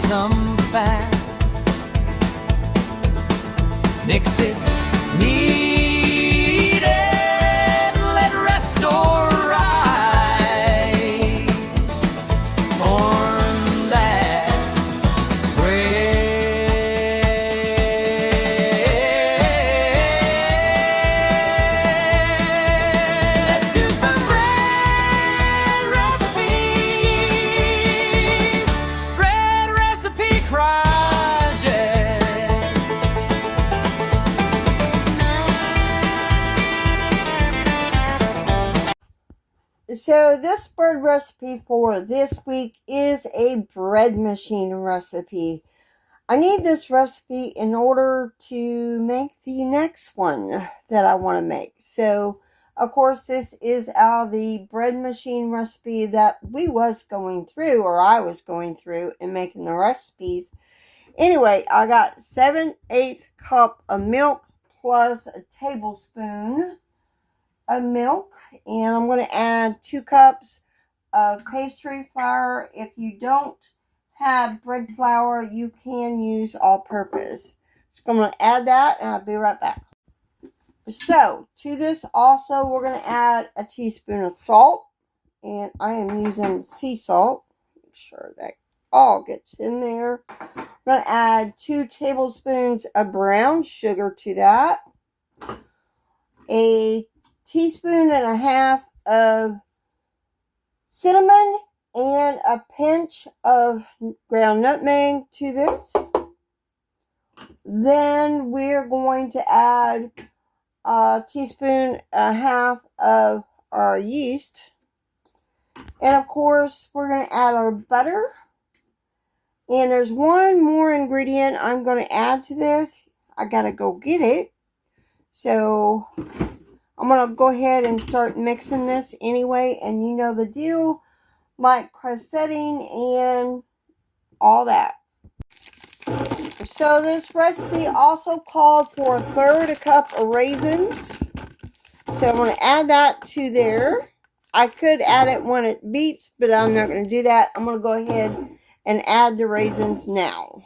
some fat. Mix it neat and let rest or rise. Form that bread. Let's do some bread recipes. Bread recipe project. So this bread recipe for this week is a bread machine recipe. I need this recipe in order to make the next one that I want to make. So, of course, this is out of the bread machine recipe that we was going through, or I was going through and making the recipes. Anyway, I got 7/8 cup of milk plus a tablespoon of milk, and I'm going to add 2 cups of pastry flour. If you don't have bread flour, you can use all-purpose. So I'm going to add that, and I'll be right back. So to this also, we're going to add a teaspoon of salt, and I am using sea salt. Make sure that all gets in there. I'm going to add 2 tablespoons of brown sugar to that, a teaspoon and a half of cinnamon, and a pinch of ground nutmeg to this. Then we're going to add a teaspoon and a half of our yeast. And of course, we're going to add our butter. And there's one more ingredient I'm going to add to this. I got to go get it. So I'm going to go ahead and start mixing this anyway. And you know the deal, like crust setting and all that. So this recipe also called for 1/3 cup of raisins. So I'm going to add that to there. I could add it when it beeps, but I'm not going to do that. I'm going to go ahead and add the raisins now.